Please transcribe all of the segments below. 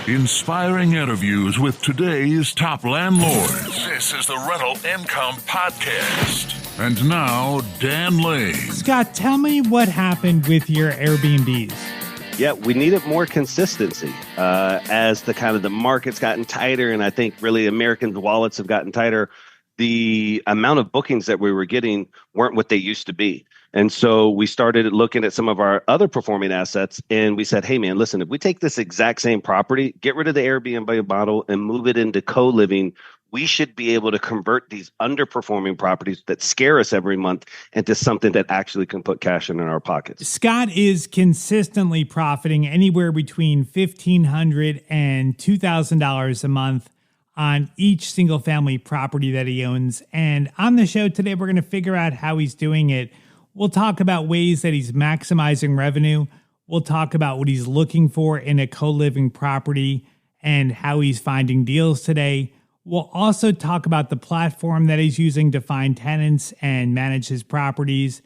Inspiring interviews with today's top landlords. This is the Rental Income Podcast. And now, Dan Lane. Scott, tell me what happened with your Airbnbs. Yeah, we needed more consistency as the market's gotten tighter, and I think really Americans' wallets have gotten tighter. The amount of bookings that we were getting weren't what they used to be. And so we started looking at some of our other performing assets, and we said, hey, man, listen, if we take this exact same property, get rid of the Airbnb model and move it into co-living, we should be able to convert these underperforming properties that scare us every month into something that actually can put cash in our pockets. Scott is consistently profiting anywhere between $1,500 and $2,000 a month on each single family property that he owns. And on the show today, we're going to figure out how he's doing it. We'll talk about ways that he's maximizing revenue. We'll talk about what he's looking for in a co-living property and how he's finding deals today. We'll also talk about the platform that he's using to find tenants and manage his properties.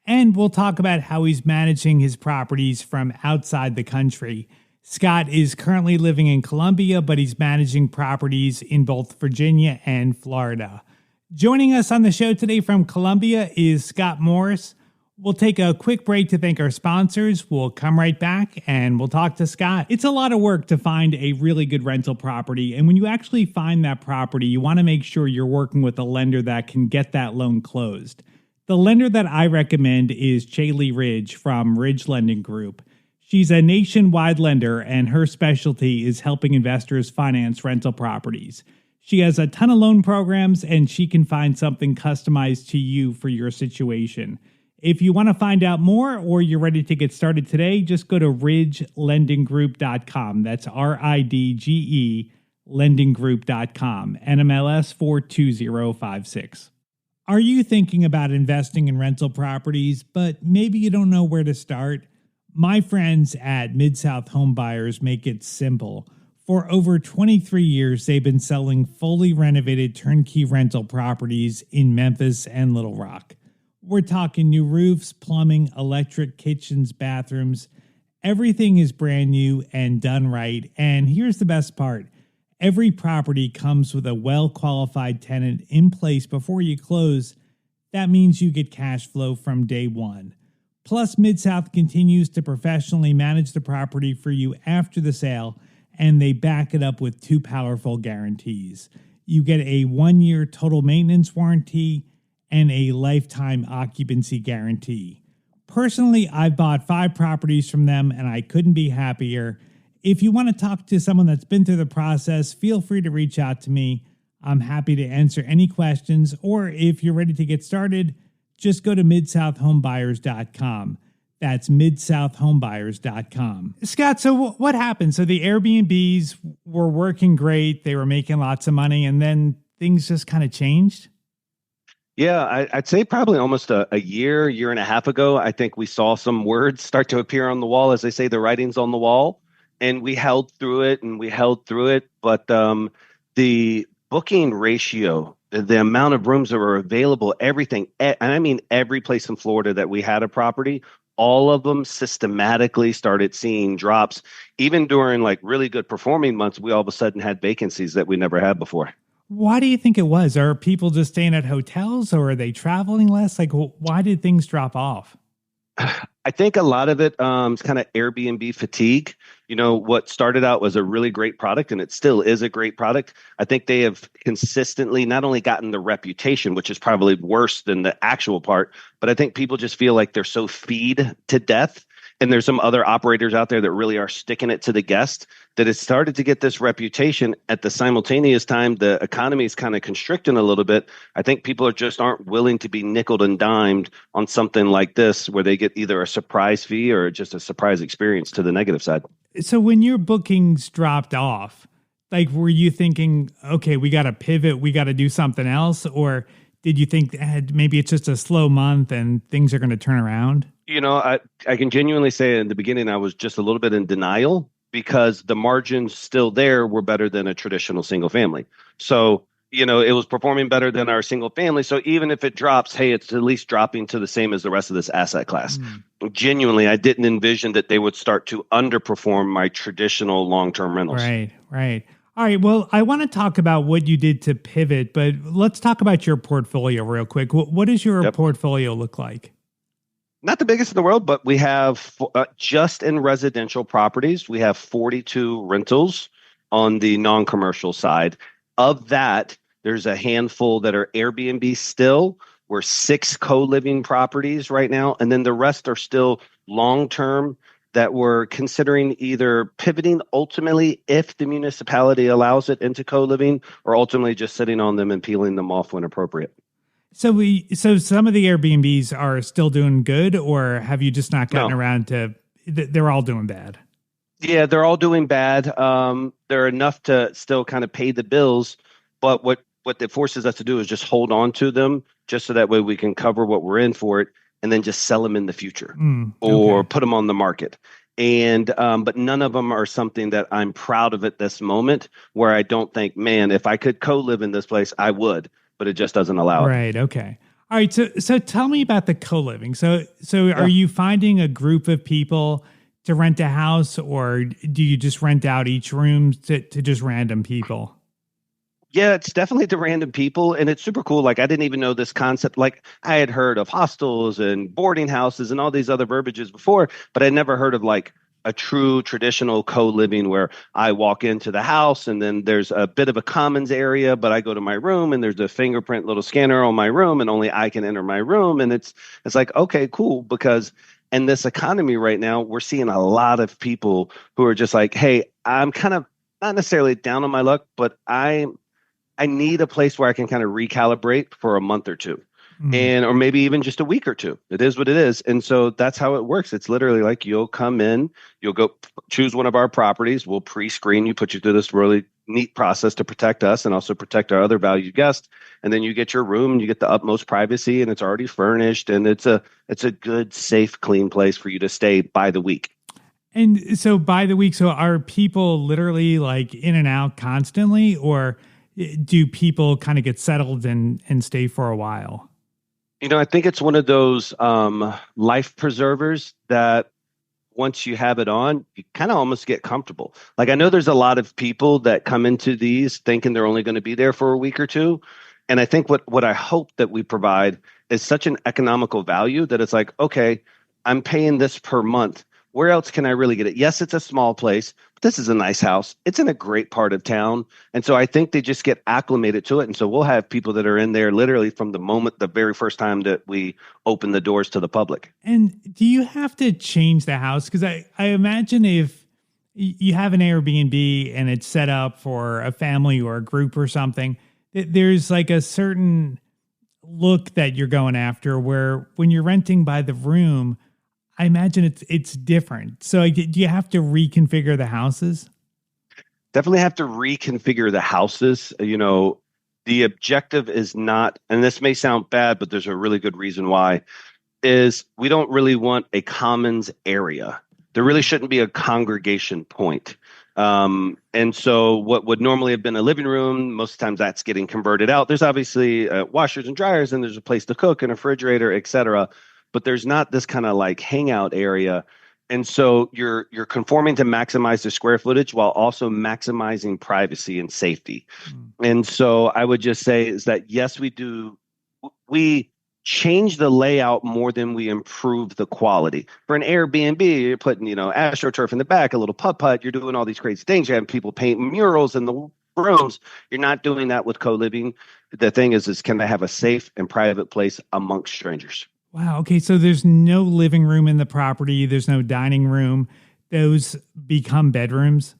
And we'll talk about how he's managing his properties from outside the country. Scott is currently living in Colombia, but he's managing properties in both Virginia and Florida. Joining us on the show today from Colombia is Scott Morse. We'll take a quick break to thank our sponsors. We'll come right back and we'll talk to Scott. It's a lot of work to find a really good rental property. And when you actually find that property, you want to make sure you're working with a lender that can get that loan closed. The lender that I recommend is Chaley Ridge from Ridge Lending Group. She's a nationwide lender, and her specialty is helping investors finance rental properties. She has a ton of loan programs, and she can find something customized to you for your situation. If you want to find out more or you're ready to get started today, just go to ridgelendinggroup.com. That's RIDGE lendinggroup.com, NMLS 42056. Are you thinking about investing in rental properties, but maybe you don't know where to start? My friends at Mid-South Home Buyers make it simple. For over 23 years, they've been selling fully renovated turnkey rental properties in Memphis and Little Rock. We're talking new roofs, plumbing, electric, kitchens, bathrooms. Everything is brand new and done right. And here's the best part. Every property comes with a well-qualified tenant in place before you close. That means you get cash flow from day one. Plus, Mid-South continues to professionally manage the property for you after the sale, and they back it up with two powerful guarantees. You get a 1-year total maintenance warranty and a lifetime occupancy guarantee. Personally, I've bought 5 properties from them, and I couldn't be happier. If you want to talk to someone that's been through the process, feel free to reach out to me. I'm happy to answer any questions, or if you're ready to get started, just go to midsouthhomebuyers.com. That's midsouthhomebuyers.com. Scott, so what happened? So the Airbnbs were working great. They were making lots of money, and then things just kind of changed? Yeah, I'd say probably almost a year and a half ago, I think we saw some words start to appear on the wall. As they say, the writing's on the wall. And we held through it. But the booking ratio, the amount of rooms that were available, everything, and I mean every place in Florida that we had a property, all of them systematically started seeing drops. Even during like really good performing months, we all of a sudden had vacancies that we never had before. Why do you think it was? Are people just staying at hotels, or are they traveling less? Like, why did things drop off? I think a lot of it is kind of Airbnb fatigue. You know, what started out was a really great product, and it still is a great product. I think they have consistently not only gotten the reputation, which is probably worse than the actual part, but I think people just feel like they're so feed to death. And there's some other operators out there that really are sticking it to the guest, that it's started to get this reputation. At the simultaneous time, the economy is kind of constricting a little bit. I think people aren't willing to be nickeled and dimed on something like this, where they get either a surprise fee or just a surprise experience to the negative side. So when your bookings dropped off, like, were you thinking, okay, we got to pivot, we got to do something else? Or did you think maybe it's just a slow month and things are going to turn around? You know, I can genuinely say in the beginning, I was just a little bit in denial, because the margins still there were better than a traditional single family. So, it was performing better than our single family. So even if it drops, hey, it's at least dropping to the same as the rest of this asset class. Genuinely, I didn't envision that they would start to underperform my traditional long-term rentals. Right, right. All right. Well, I want to talk about what you did to pivot, but let's talk about your portfolio real quick. What does your portfolio look like? Not the biggest in the world, but we have just in residential properties, we have 42 rentals on the non-commercial side. Of that, there's a handful that are Airbnb still. We're 6 co-living properties right now, and then the rest are still long-term that we're considering either pivoting ultimately if the municipality allows it into co-living, or ultimately just sitting on them and peeling them off when appropriate. So some of the Airbnbs are still doing good, or have you just not gotten around to? They're all doing bad. Yeah, they're all doing bad. They're enough to still kind of pay the bills, but what it forces us to do is just hold on to them, just so that way we can cover what we're in for it, and then just sell them in the future or put them on the market. And but none of them are something that I'm proud of at this moment, where I don't think, man, if I could co-live in this place, I would, but it just doesn't allow it. Right. Okay. All right. So tell me about the co-living. So are you finding a group of people to rent a house, or do you just rent out each room to just random people? Yeah, it's definitely to random people, and it's super cool. Like, I didn't even know this concept. Like, I had heard of hostels and boarding houses and all these other verbiages before, but I never heard of like a true traditional co-living where I walk into the house and then there's a bit of a commons area, but I go to my room and there's a fingerprint little scanner on my room and only I can enter my room. And it's like, okay, cool. Because in this economy right now, we're seeing a lot of people who are just like, hey, I'm kind of not necessarily down on my luck, but I need a place where I can kind of recalibrate for a month or two, or maybe even just a week or two. It is what it is. And so that's how it works. It's literally like, you'll come in, you'll go choose one of our properties. We'll pre-screen you, put you through this really neat process to protect us and also protect our other valued guests. And then you get your room and you get the utmost privacy, and it's already furnished, and it's a good, safe, clean place for you to stay by the week. And so by the week, so are people literally like in and out constantly, or do people kind of get settled and stay for a while? I think it's one of those life preservers that once you have it on, you kind of almost get comfortable. Like, I know there's a lot of people that come into these thinking they're only going to be there for a week or two. And I think what I hope that we provide is such an economical value that it's like, okay, I'm paying this per month. Where else can I really get it? Yes, it's a small place, but this is a nice house. It's in a great part of town. And so I think they just get acclimated to it. And so we'll have people that are in there literally from the very first time that we open the doors to the public. And do you have to change the house? Because I imagine if you have an Airbnb and it's set up for a family or a group or something, there's like a certain look that you're going after, where when you're renting by the room, I imagine it's different. So do you have to reconfigure the houses? Definitely have to reconfigure the houses. The objective is not, and this may sound bad, but there's a really good reason why, is we don't really want a commons area. There really shouldn't be a congregation point. And so what would normally have been a living room, most times that's getting converted out. There's obviously washers and dryers, and there's a place to cook and a refrigerator, et cetera. But there's not this kind of like hangout area. And so you're conforming to maximize the square footage while also maximizing privacy and safety. And so I would just say is that, yes, we change the layout more than we improve the quality. For an Airbnb, you're putting, AstroTurf in the back, a little putt-putt, you're doing all these crazy things. You're having people paint murals in the rooms. You're not doing that with co-living. The thing is can I have a safe and private place amongst strangers? Wow. Okay. So there's no living room in the property. There's no dining room. Those become bedrooms?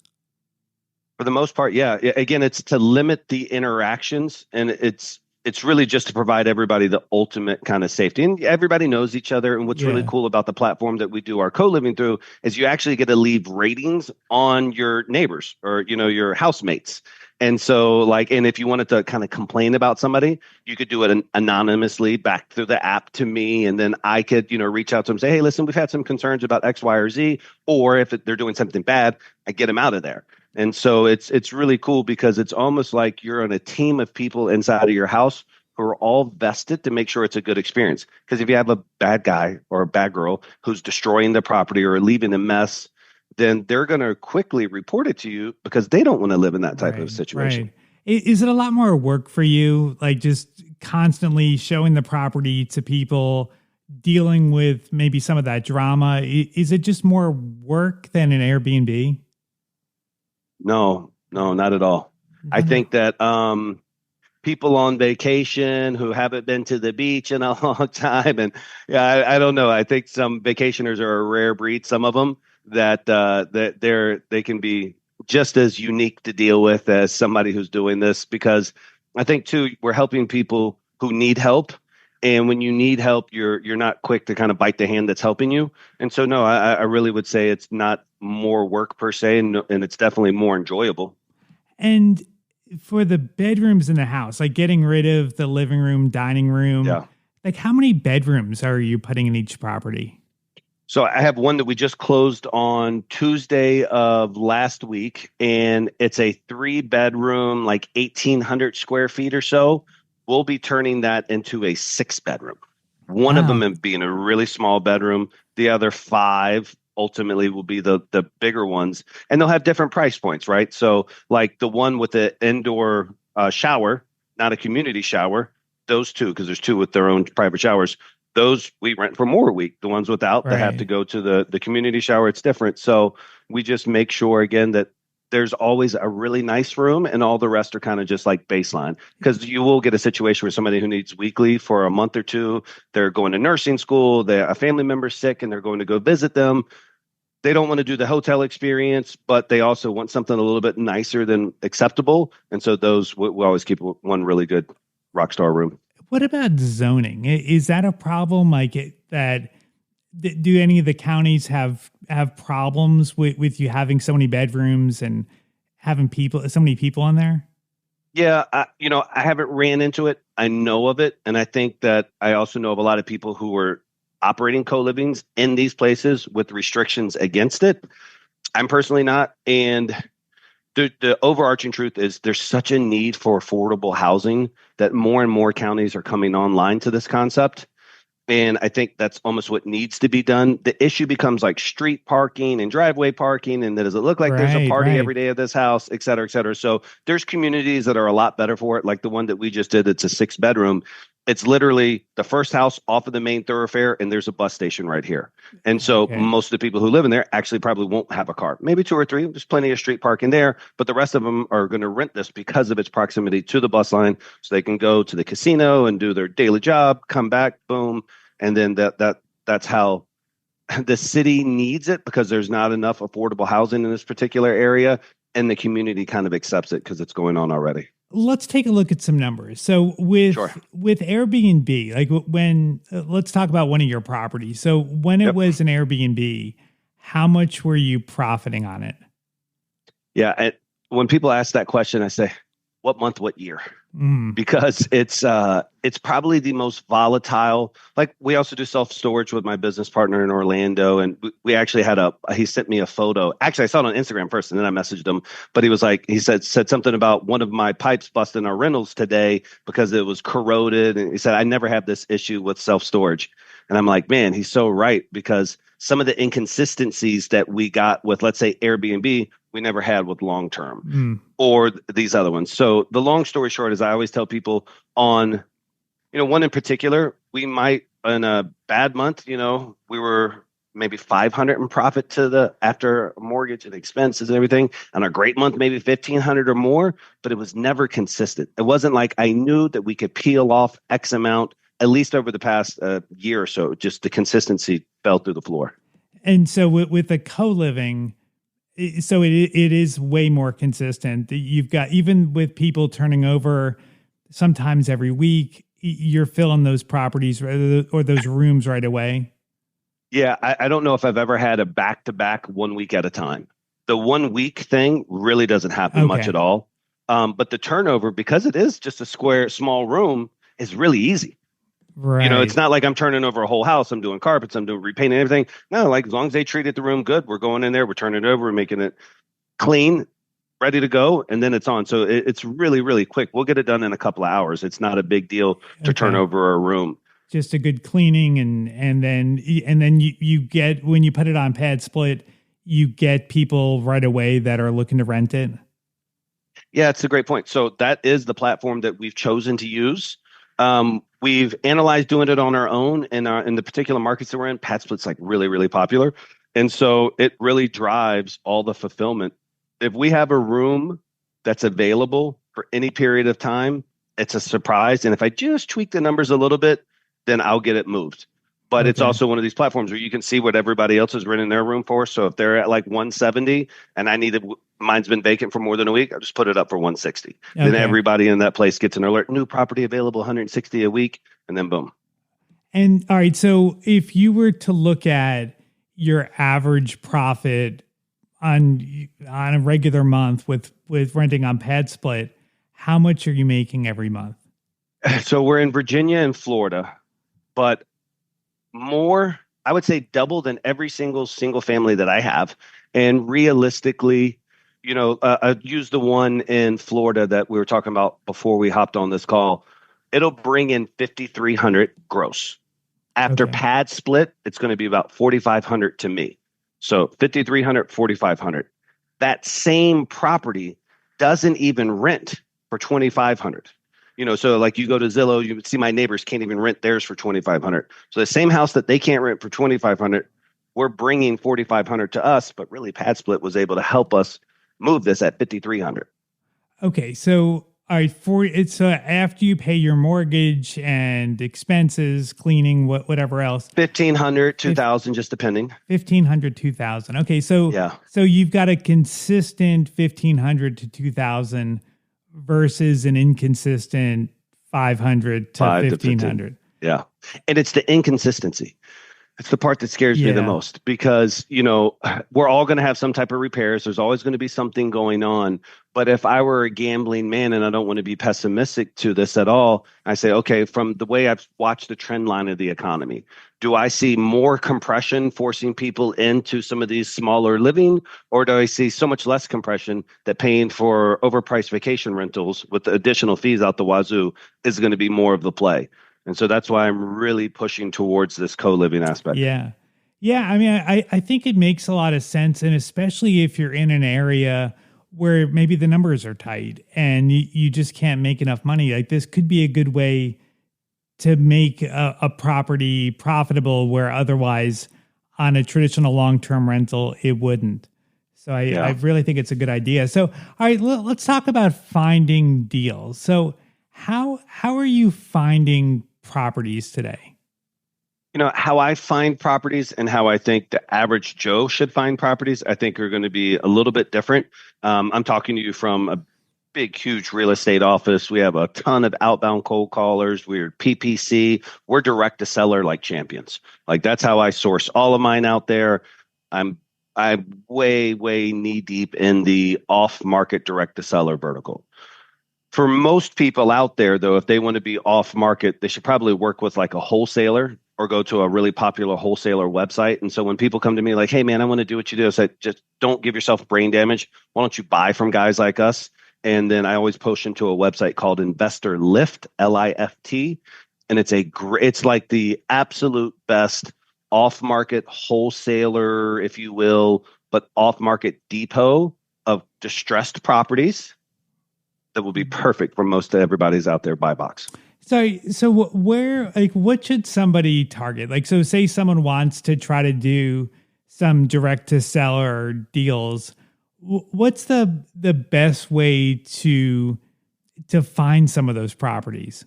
For the most part, yeah. Again, it's to limit the interactions, and it's really just to provide everybody the ultimate kind of safety. And everybody knows each other. And what's really cool about the platform that we do our co-living through is you actually get to leave ratings on your neighbors or, your housemates. And so and if you wanted to kind of complain about somebody, you could do it anonymously back through the app to me. And then I could, reach out to them and say, hey, listen, we've had some concerns about X, Y, or Z. Or if they're doing something bad, I get them out of there. And so it's really cool because it's almost like you're on a team of people inside of your house who are all vested to make sure it's a good experience. Because if you have a bad guy or a bad girl who's destroying the property or leaving a mess, then they're going to quickly report it to you because they don't want to live in that type of Right, situation. right. Is it a lot more work for you, like just constantly showing the property to people, dealing with maybe some of that drama? Is it just more work than an Airbnb? No, no, not at all. I No, no. think that people on vacation who haven't been to the beach in a long time. And yeah, I don't know. I think some vacationers are a rare breed. Some of them that they can be just as unique to deal with as somebody who's doing this because I think too we're helping people who need help. And when you need help, you're not quick to kind of bite the hand that's helping you. And so, no, I really would say it's not more work per se, and it's definitely more enjoyable. And for the bedrooms in the house, like getting rid of the living room, dining room, Yeah. like how many bedrooms are you putting in each property? So I have one that we just closed on Tuesday of last week, and it's a 3 bedroom, like 1,800 square feet or so. We'll be turning that into a 6 bedroom. One of them Wow. being a really small bedroom. The other five ultimately will be the bigger ones, and they'll have different price points, right? So like the one with the indoor shower, not a community shower, those two, because there's two with their own private showers, those we rent for more a week. The ones without, they have to Right. go to the community shower. It's different. So we just make sure again that there's always a really nice room and all the rest are kind of just like baseline because you will get a situation where somebody who needs weekly for a month or two, they're going to nursing school, a family member's sick and they're going to go visit them. They don't want to do the hotel experience, but they also want something a little bit nicer than acceptable. And so those we always keep one really good rock star room. What about zoning? Is that a problem? Do any of the counties have problems with you having so many bedrooms and having so many people in there? Yeah, I haven't ran into it. I know of it, and I think that I also know of a lot of people who are operating co-livings in these places with restrictions against it. I'm personally not, and the overarching truth is there's such a need for affordable housing that more and more counties are coming online to this concept. And I think that's almost what needs to be done. The issue becomes like street parking and driveway parking. And does it look like there's a Right, party right. every day at this house, et cetera, et cetera. So there's communities that are a lot better for it. Like the one that we just did, it's a 6 bedroom. It's literally the first house off of the main thoroughfare, and there's a bus station right here. And so Okay. most of the people who live in there actually probably won't have a car. Maybe two or three. There's plenty of street parking there, but the rest of them are going to rent this because of its proximity to the bus line, so they can go to the casino and do their daily job, come back, boom, and then that's how the city needs it because there's not enough affordable housing in this particular area, and the community kind of accepts it because it's going on already. Let's take a look at some numbers. So Sure. with Airbnb, like when let's talk about one of your properties. So when it Yep. was an Airbnb, how much were you profiting on it? Yeah. When people ask that question, I say, what month, what year? Mm, Because it's probably the most volatile. Like we also do self storage with my business partner in Orlando, and we actually had he sent me a photo. Actually, I saw it on Instagram first, and then I messaged him. But he was like, he said something about one of my pipes busting our rentals today because it was corroded, and he said I never have this issue with self storage, and I'm like, man, he's so right because some of the inconsistencies that we got with, let's say, Airbnb, we never had with long term mm. or these other ones. So the long story short is I always tell people on, one in particular, we might in a bad month, we were maybe 500 in profit to the after mortgage and expenses and everything. On a great month, maybe 1,500 or more, but it was never consistent. It wasn't like I knew that we could peel off X amount, at least over the past year or so. Just the consistency fell through the floor. And so with the co-living, so it is way more consistent. You've got, even with people turning over sometimes every week, you're filling those properties or those rooms right away. Yeah, I don't know if I've ever had a back to back 1 week at a time. The 1 week thing really doesn't happen much Okay. at all. But the turnover, because it is just a square, small room, is really easy. It's Right. not like I'm turning over a whole house. I'm doing carpets, I'm doing repainting everything. No, like as long as they treated the room good, we're going in there, we're turning it over, we're making it clean. ready to go, and then it's on. So it's really, really quick. We'll get it done in a couple of hours. It's not a big deal to turn over a room. Just a good cleaning, and then you get, when you put it on Pad Split, you get people right away that are looking to rent it. Yeah, it's a great point. So that is the platform that we've chosen to use. We've analyzed doing it on our own, and in the particular markets that we're in, Pad Split's like really, really popular. And so it really drives all the fulfillment. If we have a room that's available for any period of time, it's a surprise. And if I just tweak the numbers a little bit, then I'll get it moved. But it's also one of these platforms where you can see what everybody else is renting their room for. So if they're at like 170 and mine's been vacant for more than a week, I'll just put it up for 160. Then everybody in that place gets an alert, new property available, 160 a week, and then boom. And all right, so if you were to look at your average profit on a regular month with renting on Pad Split, how much are you making every month? So we're in Virginia and Florida, but more, I would say double than every single family that I have. And realistically, I use the one in Florida that we were talking about before we hopped on this call. It'll bring in 5,300 gross. After Pad Split, it's going to be about 4,500 to me. So 5,300, 4,500. That same property doesn't even rent for 2,500. So like you go to Zillow, you see my neighbors can't even rent theirs for 2,500. So the same house that they can't rent for 2,500, we're bringing 4,500 to us, but really Pad Split was able to help us move this at 5,300. Okay, so all right, it's after you pay your mortgage and expenses, cleaning, whatever else, 1,500, 2,000, just depending. 1,500, 2,000. Okay, so you've got a consistent 1,500 to 2,000 versus an inconsistent 500 to 1,500. Yeah, and it's the inconsistency. It's the part that scares me the most, because, we're all going to have some type of repairs. There's always going to be something going on. But if I were a gambling man, and I don't want to be pessimistic to this at all, I say, okay, from the way I've watched the trend line of the economy, do I see more compression forcing people into some of these smaller living, or do I see so much less compression that paying for overpriced vacation rentals with the additional fees out the wazoo is going to be more of the play? And so that's why I'm really pushing towards this co-living aspect. Yeah. Yeah. I mean, I think it makes a lot of sense. And especially if you're in an area where maybe the numbers are tight and you just can't make enough money, like this could be a good way to make a property profitable where otherwise on a traditional long-term rental, it wouldn't. So I really think it's a good idea. So, all right, let's talk about finding deals. So how are you finding properties today? How I find properties and how I think the average Joe should find properties, I think are going to be a little bit different. I'm talking to you from a big, huge real estate office. We have a ton of outbound cold callers. We're PPC. We're direct to seller like champions. Like that's how I source all of mine out there. I'm way, way knee deep in the off market direct to seller vertical. For most people out there, though, if they want to be off market, they should probably work with like a wholesaler or go to a really popular wholesaler website. And so when people come to me like, hey, man, I want to do what you do, I say, just don't give yourself brain damage. Why don't you buy from guys like us? And then I always push them to a website called Investor Lift, Lift. And it's like the absolute best off-market wholesaler, if you will, but off-market depot of distressed properties that will be perfect for most of everybody's out there buy box. So where, like, what should somebody target? Like, so say someone wants to try to do some direct to seller deals. What's the best way to find some of those properties?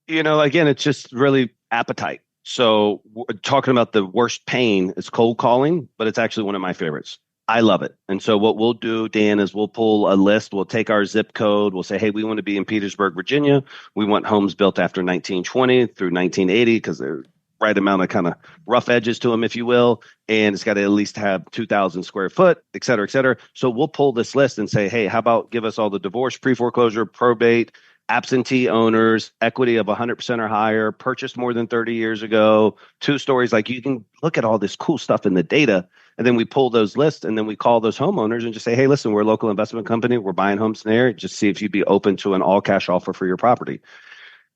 Again, it's just really appetite. So talking about the worst pain is cold calling, but it's actually one of my favorites. I love it. And so what we'll do, Dan, is we'll pull a list. We'll take our zip code. We'll say, hey, we want to be in Petersburg, Virginia. We want homes built after 1920 through 1980 because they're right amount of kind of rough edges to them, if you will. And it's got to at least have 2,000 square foot, et cetera, et cetera. So we'll pull this list and say, hey, how about give us all the divorce, pre-foreclosure, probate, absentee owners, equity of 100% or higher, purchased more than 30 years ago, 2 stories. Like you can look at all this cool stuff in the data And then we pull those lists and then we call those homeowners and just say, hey, listen, we're a local investment company. We're buying homes in there. Just see if you'd be open to an all cash offer for your property.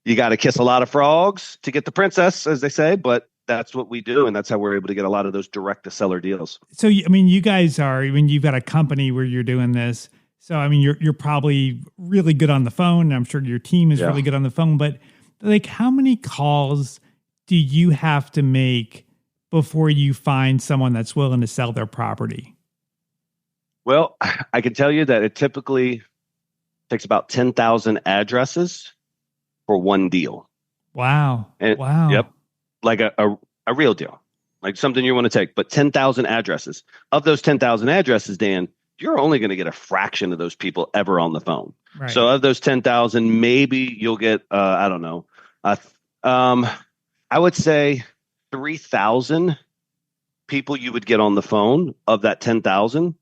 You got to kiss a lot of frogs to get the princess, as they say, but that's what we do. And that's how we're able to get a lot of those direct to seller deals. So, I mean, you guys are, I mean, you've got a company where you're doing this. So, I mean, you're probably really good on the phone. I'm sure your team is really good on the phone, but like how many calls do you have to make before you find someone that's willing to sell their property? Well, I can tell you that it typically takes about 10,000 addresses for one deal. Wow. Wow. Yep. Like a real deal, like something you want to take, but 10,000 addresses. Of those 10,000 addresses, Dan, you're only going to get a fraction of those people ever on the phone. Right. So of those 10,000, maybe you'll get, I don't know. I would say 3,000 people you would get on the phone of that 10,000.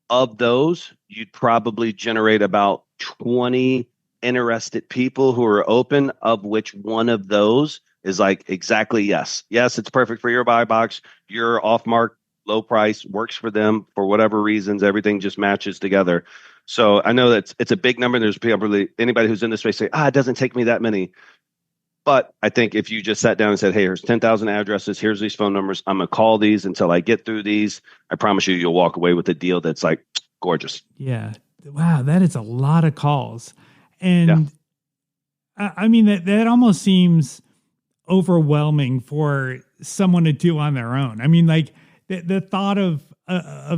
Of those, you'd probably generate about 20 interested people who are open, of which one of those is like, exactly, yes, it's perfect for your buy box. Your off mark, low price works for them for whatever reasons. Everything just matches together. So I know that it's a big number. There's probably anybody who's in this space say, it doesn't take me that many. But I think if you just sat down and said, hey, here's 10,000 addresses, here's these phone numbers, I'm going to call these until I get through these. I promise you'll walk away with a deal that's like gorgeous. Yeah. Wow. That is a lot of calls. And I mean, that almost seems overwhelming for someone to do on their own. I mean, like the thought of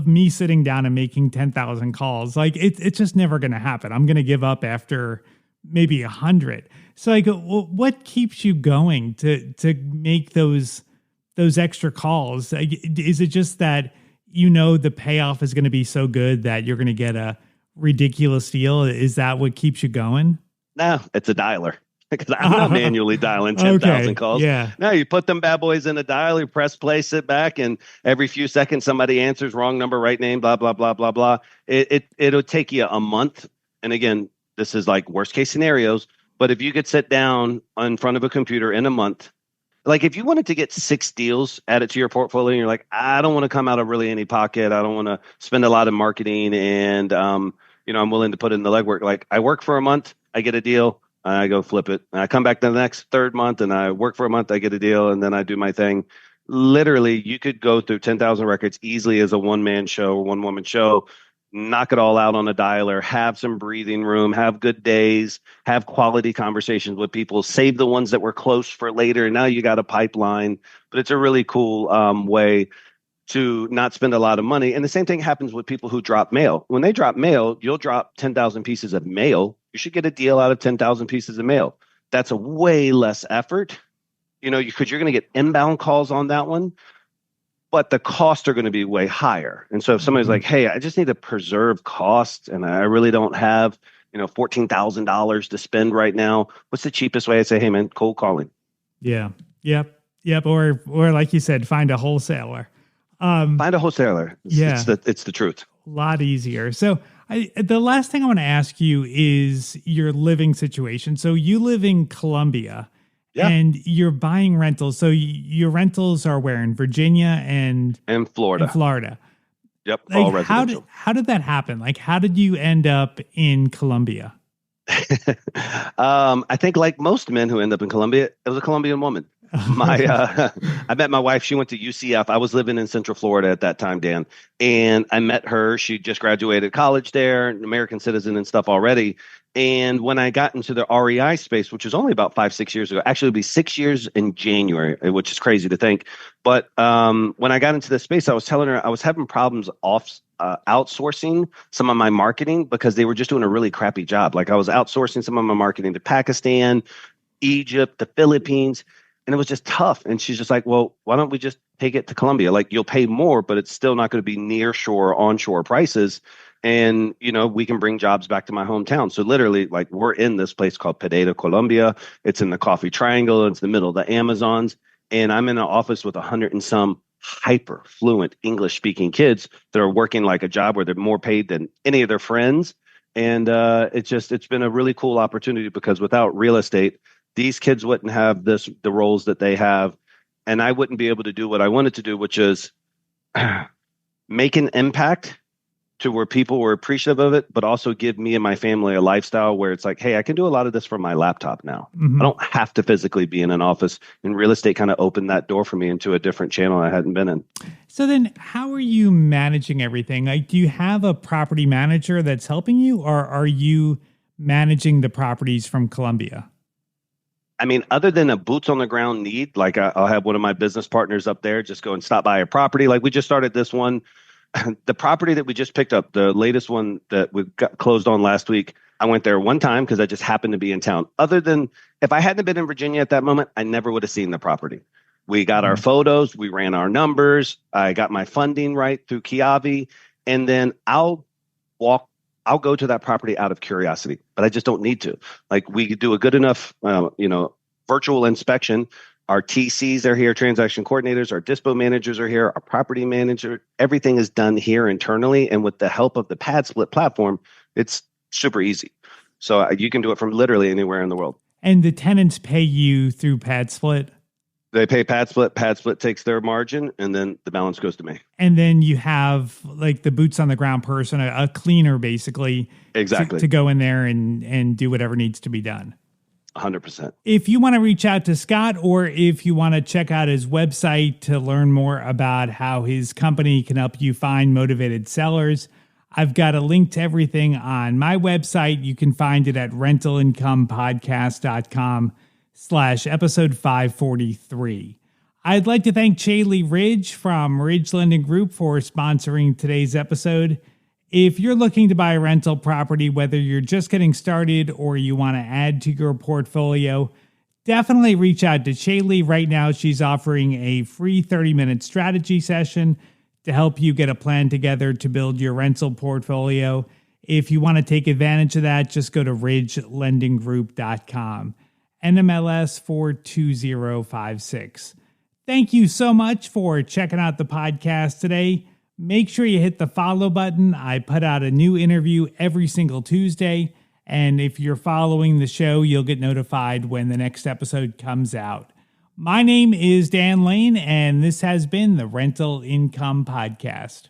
me sitting down and making 10,000 calls, like it's just never going to happen. I'm going to give up after maybe 100. So like, what keeps you going to make those extra calls? Like, is it just that, the payoff is going to be so good that you're going to get a ridiculous deal? Is that what keeps you going? No, it's a dialer. Because I'm not manually dialing 10,000 calls. Yeah. No, you put them bad boys in a dial, you press play, sit back, and every few seconds somebody answers, wrong number, right name, blah, blah, blah, blah, blah. It'll take you a month. And again, this is like worst case scenarios. But if you could sit down in front of a computer in a month, like if you wanted to get 6 deals added to your portfolio, and you're like, I don't want to come out of really any pocket. I don't want to spend a lot of marketing. And, I'm willing to put in the legwork. Like I work for a month, I get a deal. I go flip it. And I come back the next third month and I work for a month, I get a deal, and then I do my thing. Literally, you could go through 10,000 records easily as a one-man show or one-woman show, knock it all out on a dialer, have some breathing room, have good days, have quality conversations with people, save the ones that were close for later. And now you got a pipeline, but it's a really cool way to not spend a lot of money. And the same thing happens with people who drop mail. When they drop mail, you'll drop 10,000 pieces of mail. You should get a deal out of 10,000 pieces of mail. That's a way less effort, because you're going to get inbound calls on that one, but the costs are going to be way higher. And so if somebody's like, hey, I just need to preserve costs and I really don't have, $14,000 to spend right now, what's the cheapest way? I say, hey man, cold calling. Yeah. Yep. Or like you said, find a wholesaler. Find a wholesaler. It's the truth. A lot easier. So the last thing I want to ask you is your living situation. So you live in Columbia and you're buying rentals. So your rentals are where? In Virginia and Florida. Yep. Like all residential. How did that happen? Like, how did you end up in Columbia? I think like most men who end up in Columbia, it was a Colombian woman. I met my wife. She went to UCF. I was living in Central Florida at that time, Dan, and I met her. She just graduated college there, an American citizen and stuff already. And when I got into the REI space, which was only about 5-6 years ago, actually it'll be 6 years in January, which is crazy to think. But when I got into this space, I was telling her I was having problems outsourcing some of my marketing because they were just doing a really crappy job. Like I was outsourcing some of my marketing to Pakistan, Egypt, the Philippines. And it was just tough. And she's just like, well, why don't we just take it to Colombia? Like you'll pay more, but it's still not going to be near shore, onshore prices. And, we can bring jobs back to my hometown. So literally, like we're in this place called Pereira, Colombia. It's in the Coffee Triangle. It's the middle of the Amazons. And I'm in an office with 100 and some hyper fluent English speaking kids that are working like a job where they're more paid than any of their friends. And it's been a really cool opportunity because without real estate, these kids wouldn't have the roles that they have, and I wouldn't be able to do what I wanted to do, which is make an impact to where people were appreciative of it, but also give me and my family a lifestyle where it's like, hey, I can do a lot of this from my laptop now. I don't have to physically be in an office. And real estate kind of opened that door for me into a different channel I hadn't been in. So then how are you managing everything? Like, do you have a property manager that's helping you, or are you managing the properties from Colombia? I mean, other than a boots on the ground need, like I'll have one of my business partners up there just go and stop by a property. Like we just started this one. The property that we just picked up, the latest one that we got closed on last week, I went there one time because I just happened to be in town. Other than if I hadn't been in Virginia at that moment, I never would have seen the property. We got our photos, we ran our numbers, I got my funding right through Kiavi, and then I'll go to that property out of curiosity, but I just don't need to. Like we do a good enough, virtual inspection. Our TCs are here, transaction coordinators, our dispo managers are here, our property manager, everything is done here internally. And with the help of the Pad Split platform, it's super easy. So you can do it from literally anywhere in the world. And the tenants pay you through Pad Split? They pay Pad Split takes their margin, and then the balance goes to me. And then you have like the boots on the ground person, a cleaner basically. Exactly. To go in there and do whatever needs to be done. 100%. If you want to reach out to Scott, or if you want to check out his website to learn more about how his company can help you find motivated sellers, I've got a link to everything on my website. You can find it at rentalincomepodcast.com/episode 543. I'd like to thank Chaley Ridge from Ridge Lending Group for sponsoring today's episode. If you're looking to buy a rental property, whether you're just getting started or you want to add to your portfolio, definitely reach out to Chaley. Right now, she's offering a free 30-minute strategy session to help you get a plan together to build your rental portfolio. If you want to take advantage of that, just go to ridgelendinggroup.com. NMLS 42056. Thank you so much for checking out the podcast today. Make sure you hit the follow button. I put out a new interview every single Tuesday. And if you're following the show, you'll get notified when the next episode comes out. My name is Dan Lane, and this has been the Rental Income Podcast.